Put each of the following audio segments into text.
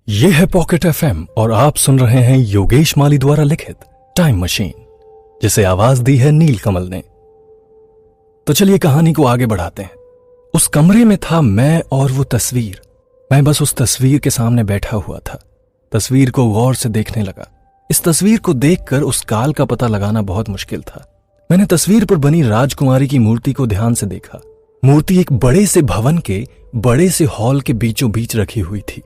ये है pocket FM और आप सुन रहे हैं योगेश माली द्वारा लिखित टाइम मशीन, जिसे आवाज दी है नीलकमल ने। तो चलिए कहानी को आगे बढ़ाते हैं। उस कमरे में था मैं और वो तस्वीर। मैं बस उस तस्वीर के सामने बैठा हुआ था। तस्वीर को गौर से देखने लगा। इस तस्वीर को देखकर उस काल का पता लगाना बहुत मुश्किल था। मैंने तस्वीर पर बनी राजकुमारी की मूर्ति को ध्यान से देखा। मूर्ति एक बड़े से भवन के बड़े से हॉल के बीचों बीच रखी हुई थी।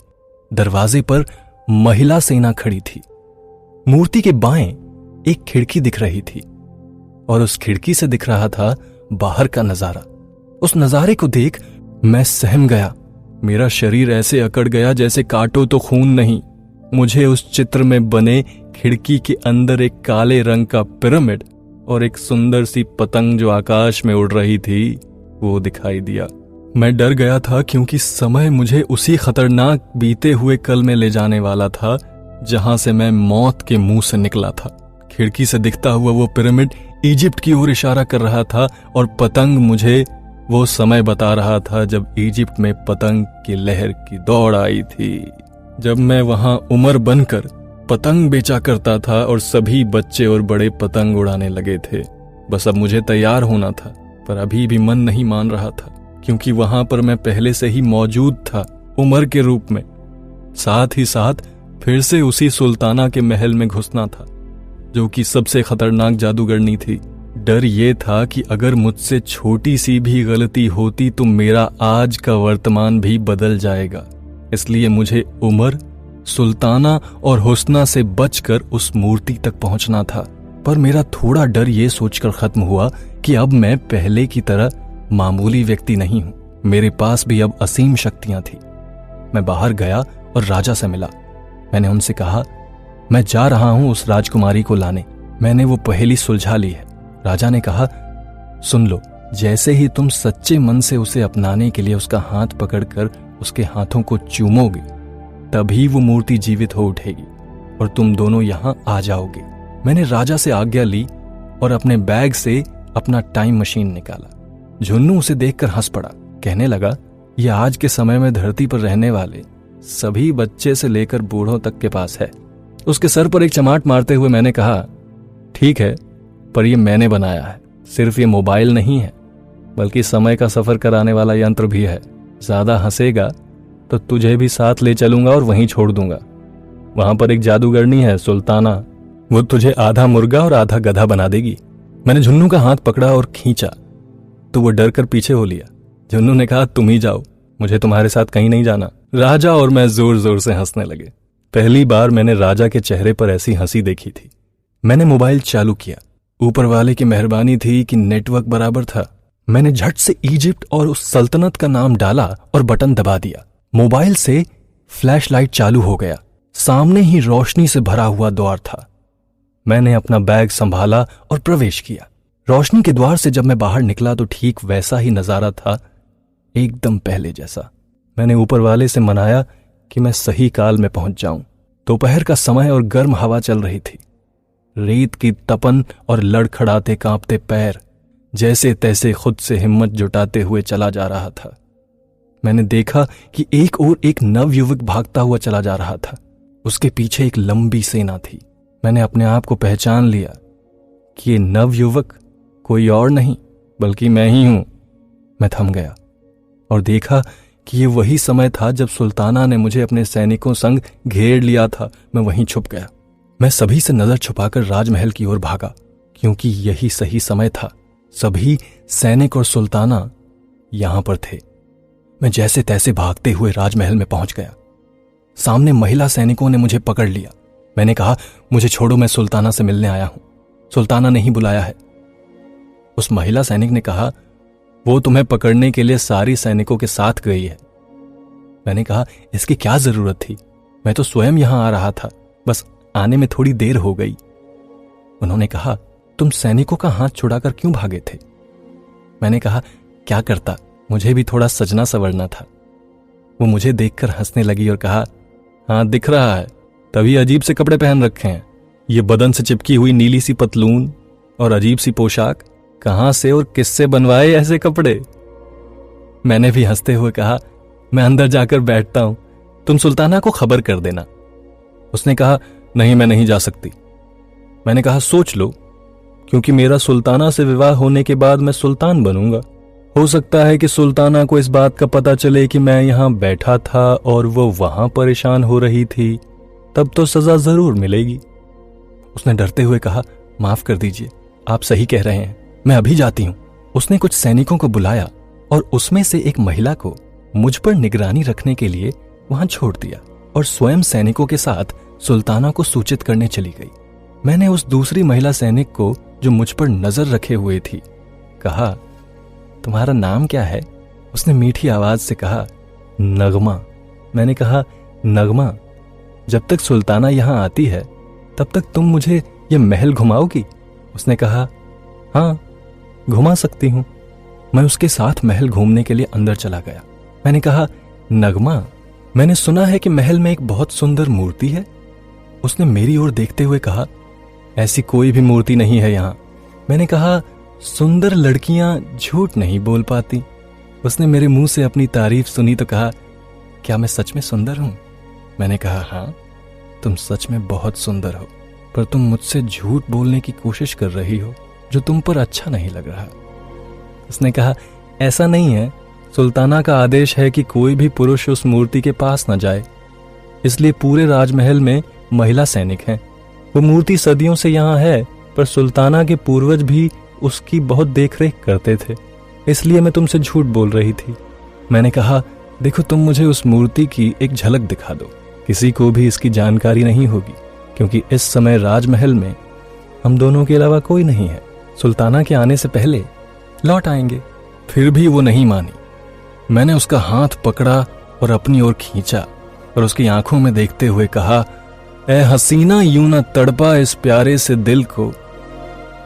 दरवाजे पर महिला सेना खड़ी थी। मूर्ति के बाएं एक खिड़की दिख रही थी और उस खिड़की से दिख रहा था बाहर का नजारा। उस नजारे को देख मैं सहम गया। मेरा शरीर ऐसे अकड़ गया जैसे काटो तो खून नहीं। मुझे उस चित्र में बने खिड़की के अंदर एक काले रंग का पिरामिड और एक सुंदर सी पतंग जो आकाश में उड़ रही थी वो दिखाई दिया। मैं डर गया था क्योंकि समय मुझे उसी खतरनाक बीते हुए कल में ले जाने वाला था जहां से मैं मौत के मुंह से निकला था। खिड़की से दिखता हुआ वो पिरामिड इजिप्ट की ओर इशारा कर रहा था और पतंग मुझे वो समय बता रहा था जब इजिप्ट में पतंग की लहर की दौड़ आई थी, जब मैं वहां उमर बनकर पतंग बेचा करता था और सभी बच्चे और बड़े पतंग उड़ाने लगे थे। बस अब मुझे तैयार होना था, पर अभी भी मन नहीं मान रहा था क्योंकि वहां पर मैं पहले से ही मौजूद था उमर के रूप में। साथ ही साथ फिर से उसी सुल्ताना के महल में घुसना था जो कि सबसे खतरनाक जादूगरनी थी। डर ये था कि अगर मुझसे छोटी सी भी गलती होती तो मेरा आज का वर्तमान भी बदल जाएगा। इसलिए मुझे उमर, सुल्ताना और हुस्ना से बचकर उस मूर्ति तक पहुंचना था। पर मेरा थोड़ा डर ये सोचकर खत्म हुआ कि अब मैं पहले की तरह मामूली व्यक्ति नहीं हूं। मेरे पास भी अब असीम शक्तियां थी। मैं बाहर गया और राजा से मिला। मैंने उनसे कहा, मैं जा रहा हूं उस राजकुमारी को लाने। मैंने वो पहेली सुलझा ली है। राजा ने कहा, सुन लो, जैसे ही तुम सच्चे मन से उसे अपनाने के लिए उसका हाथ पकड़कर उसके हाथों को चूमोगे तभी वो मूर्ति जीवित हो उठेगी और तुम दोनों यहां आ जाओगे। मैंने राजा से आज्ञा ली और अपने बैग से अपना टाइम मशीन निकाला। झुन्नू उसे देखकर हंस पड़ा। कहने लगा, यह आज के समय में धरती पर रहने वाले सभी बच्चे से लेकर बूढ़ों तक के पास है। उसके सर पर एक चमाट मारते हुए मैंने कहा, ठीक है, पर यह मैंने बनाया है। सिर्फ ये मोबाइल नहीं है बल्कि समय का सफर कराने वाला यंत्र भी है। ज्यादा हंसेगा तो तुझे भी साथ ले चलूंगा और वहीं छोड़ दूंगा। वहां पर एक जादूगरनी है सुल्ताना, वो तुझे आधा मुर्गा और आधा गधा बना देगी। मैंने झुन्नू का हाथ पकड़ा और खींचा तो वो डर कर पीछे हो लिया। झुन्नू ने कहा, तुम ही जाओ, मुझे तुम्हारे साथ कहीं नहीं जाना। राजा और मैं जोर जोर से हंसने लगे। पहली बार मैंने राजा के चेहरे पर ऐसी हंसी देखी थी। मैंने मोबाइल चालू किया। ऊपर वाले की मेहरबानी थी कि नेटवर्क बराबर था। मैंने झट से इजिप्ट और उस सल्तनत का नाम डाला और बटन दबा दिया। मोबाइल से फ्लैशलाइट चालू हो गया। सामने ही रोशनी से भरा हुआ द्वार था। मैंने अपना बैग संभाला और प्रवेश किया। रोशनी के द्वार से जब मैं बाहर निकला तो ठीक वैसा ही नजारा था, एकदम पहले जैसा। मैंने ऊपर वाले से मनाया कि मैं सही काल में पहुंच जाऊं। दोपहर का समय और गर्म हवा चल रही थी। रेत की तपन और लड़खड़ाते कांपते पैर जैसे तैसे खुद से हिम्मत जुटाते हुए चला जा रहा था। मैंने देखा कि एक ओर एक नवयुवक भागता हुआ चला जा रहा था। उसके पीछे एक लंबी सेना थी। मैंने अपने आप को पहचान लिया कि ये नवयुवक कोई और नहीं बल्कि मैं ही हूं। मैं थम गया और देखा कि ये वही समय था जब सुल्ताना ने मुझे अपने सैनिकों संग घेर लिया था। मैं वहीं छुप गया। मैं सभी से नजर छुपाकर राजमहल की ओर भागा क्योंकि यही सही समय था। सभी सैनिक और सुल्ताना यहां पर थे। मैं जैसे तैसे भागते हुए राजमहल में पहुंच गया। सामने महिला सैनिकों ने मुझे पकड़ लिया। मैंने कहा, मुझे छोड़ो, मैं सुल्ताना से मिलने आया हूं। सुल्ताना ने ही बुलाया है। उस महिला सैनिक ने कहा, वो तुम्हें पकड़ने के लिए सारी सैनिकों के साथ गई है। मैंने कहा, इसकी क्या जरूरत थी? मैं तो स्वयं यहां आ रहा था, बस आने में थोड़ी देर हो गई। उन्होंने कहा, तुम सैनिकों का हाथ छुड़ाकर क्यों भागे थे? मैंने कहा, क्या करता, मुझे भी थोड़ा सजना संवरना था। वो मुझे देखकर हंसने लगी और कहा, हाँ दिख रहा है, तभी अजीब से कपड़े पहन रखे हैं। ये बदन से चिपकी हुई नीली सी पतलून और अजीब सी पोशाक, कहां से और किससे बनवाए ऐसे कपड़े? मैंने भी हंसते हुए कहा, मैं अंदर जाकर बैठता हूं, तुम सुल्ताना को खबर कर देना। उसने कहा, नहीं, मैं नहीं जा सकती। मैंने कहा, सोच लो, क्योंकि मेरा सुल्ताना से विवाह होने के बाद मैं सुल्तान बनूंगा। हो सकता है कि सुल्ताना को इस बात का पता चले कि मैं यहां बैठा था और वो वहां परेशान हो रही थी, तब तो सजा जरूर मिलेगी। उसने डरते हुए कहा, माफ कर दीजिए, आप सही कह रहे हैं, मैं अभी जाती हूं। उसने कुछ सैनिकों को बुलाया और उसमें से एक महिला को मुझ पर निगरानी रखने के लिए वहां छोड़ दिया और स्वयं सैनिकों के साथ सुल्ताना को सूचित करने चली गई। मैंने उस दूसरी महिला सैनिक को, जो मुझ पर नजर रखे हुए थी, कहा, तुम्हारा नाम क्या है? उसने मीठी आवाज से कहा, नगमा। मैंने कहा, नगमा, जब तक सुल्ताना यहां आती है तब तक तुम मुझे यह महल घुमाओगी? उसने कहा, हाँ, घुमा सकती हूं। मैं उसके साथ महल घूमने के लिए अंदर चला गया। मैंने कहा, नगमा, मैंने सुना है कि महल में एक बहुत सुंदर मूर्ति है। उसने मेरी ओर देखते हुए कहा, ऐसी कोई भी मूर्ति नहीं है यहां। मैंने कहा, सुंदर लड़कियां झूठ नहीं बोल पाती। उसने मेरे मुंह से अपनी तारीफ सुनी तो कहा, क्या मैं सच में सुंदर हूं? मैंने कहा, हाँ, तुम सच में बहुत सुंदर हो, पर तुम मुझसे झूठ बोलने की कोशिश कर रही हो, जो तुम पर अच्छा नहीं लग रहा। उसने कहा, ऐसा नहीं है, सुल्ताना का आदेश है कि कोई भी पुरुष उस मूर्ति के पास न जाए, इसलिए पूरे राजमहल में महिला सैनिक हैं। वो मूर्ति सदियों से यहाँ है, पर सुल्ताना के पूर्वज भी उसकी बहुत देखरेख करते थे, इसलिए मैं तुमसे झूठ बोल रही थी। मैंने कहा, देखो, तुम मुझे उस मूर्ति की एक झलक दिखा दो। किसी को भी इसकी जानकारी नहीं होगी, क्योंकि इस समय राजमहल में हम दोनों के अलावा कोई नहीं है। सुल्ताना के आने से पहले लौट आएंगे। फिर भी वो नहीं मानी। मैंने उसका हाथ पकड़ा और अपनी ओर खींचा और उसकी आंखों में देखते हुए कहा, ए हसीना, यूं ना तड़पा इस प्यारे से दिल को।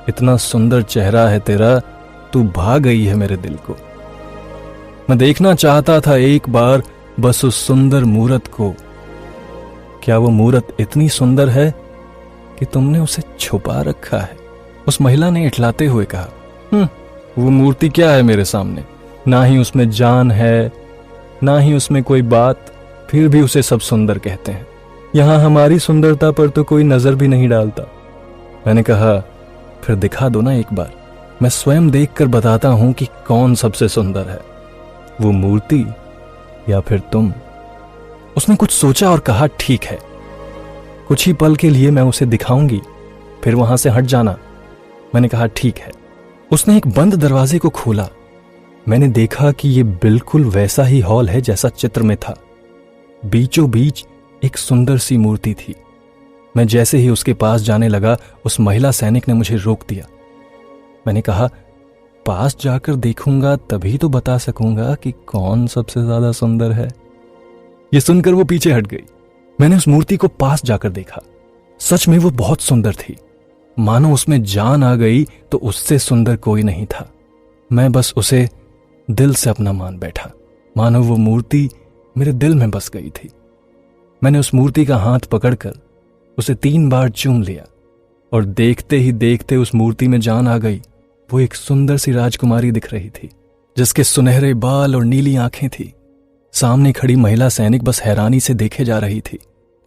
इतना सुंदर चेहरा है तेरा, तू भा गई है मेरे दिल को। मैं देखना चाहता था एक बार बस उस सुंदर मूरत को। क्या वो मूरत इतनी सुंदर है कि तुमने उसे छुपा रखा है? उस महिला ने इठलाते हुए कहा, वो मूर्ति क्या है मेरे सामने? ना ही उसमें जान है, ना ही उसमें कोई बात, फिर भी उसे सब सुंदर कहते हैं। यहां हमारी सुंदरता पर तो कोई नजर भी नहीं डालता। मैंने कहा, फिर दिखा दो ना एक बार, मैं स्वयं देखकर बताता हूं कि कौन सबसे सुंदर है, वो मूर्ति या फिर तुम। उसने कुछ सोचा और कहा, ठीक है, कुछ ही पल के लिए मैं उसे दिखाऊंगी, फिर वहां से हट जाना। मैंने कहा, ठीक है। उसने एक बंद दरवाजे को खोला। मैंने देखा कि यह बिल्कुल वैसा ही हॉल है जैसा चित्र में था। बीचों बीच एक सुंदर सी मूर्ति थी। मैं जैसे ही उसके पास जाने लगा, उस महिला सैनिक ने मुझे रोक दिया। मैंने कहा, पास जाकर देखूंगा तभी तो बता सकूंगा कि कौन सबसे ज्यादा सुंदर है। यह सुनकर वो पीछे हट गई। मैंने उस मूर्ति को पास जाकर देखा। सच में वो बहुत सुंदर थी, मानो उसमें जान आ गई तो उससे सुंदर कोई नहीं था। मैं बस उसे दिल से अपना मान बैठा, मानो वो मूर्ति मेरे दिल में बस गई थी। मैंने उस मूर्ति का हाथ पकड़कर उसे 3 बार चूम लिया और देखते ही देखते उस मूर्ति में जान आ गई। वो एक सुंदर सी राजकुमारी दिख रही थी, जिसके सुनहरे बाल और नीली आंखें थी। सामने खड़ी महिला सैनिक बस हैरानी से देखे जा रही थी।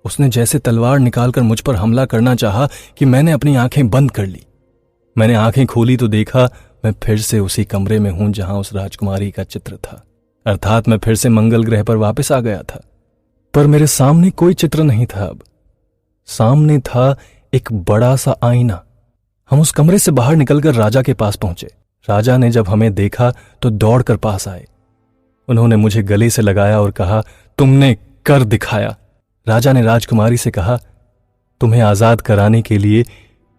उसने जैसे तलवार निकालकर मुझ पर हमला करना चाहा कि मैंने अपनी आंखें बंद कर ली। मैंने आंखें खोली तो देखा मैं फिर से उसी कमरे में हूं जहां उस राजकुमारी का चित्र था। अर्थात मैं फिर से मंगल ग्रह पर वापस आ गया था। पर मेरे सामने कोई चित्र नहीं था। अब सामने था एक बड़ा सा आईना। हम उस कमरे से बाहर निकलकर राजा के पास पहुंचे। राजा ने जब हमें देखा तो दौड़कर पास आए। उन्होंने मुझे गले से लगाया और कहा, तुमने कर दिखाया। राजा ने राजकुमारी से कहा, तुम्हें आजाद कराने के लिए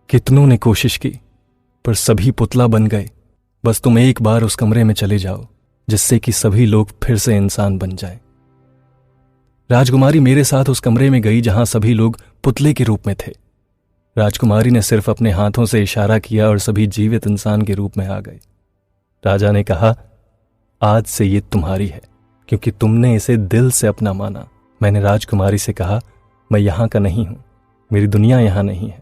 कितनों ने कोशिश की, पर सभी पुतला बन गए। बस तुम एक बार उस कमरे में चले जाओ, जिससे कि सभी लोग फिर से इंसान बन जाएं। राजकुमारी मेरे साथ उस कमरे में गई जहां सभी लोग पुतले के रूप में थे। राजकुमारी ने सिर्फ अपने हाथों से इशारा किया और सभी जीवित इंसान के रूप में आ गए। राजा ने कहा, आज से ये तुम्हारी है, क्योंकि तुमने इसे दिल से अपना माना। मैंने राजकुमारी से कहा, मैं यहां का नहीं हूं, मेरी दुनिया यहां नहीं है,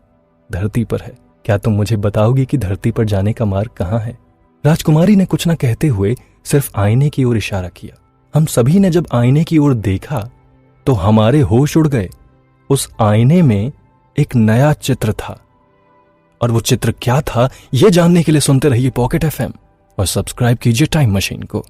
धरती पर है। क्या तुम मुझे बताओगी कि धरती पर जाने का मार्ग कहां है? राजकुमारी ने कुछ न कहते हुए सिर्फ आईने की ओर इशारा किया। हम सभी ने जब आईने की ओर देखा तो हमारे होश उड़ गए। उस आईने में एक नया चित्र था, और वो चित्र क्या था, यह जानने के लिए सुनते रहिए पॉकेट एफएम और सब्सक्राइब कीजिए टाइम मशीन को।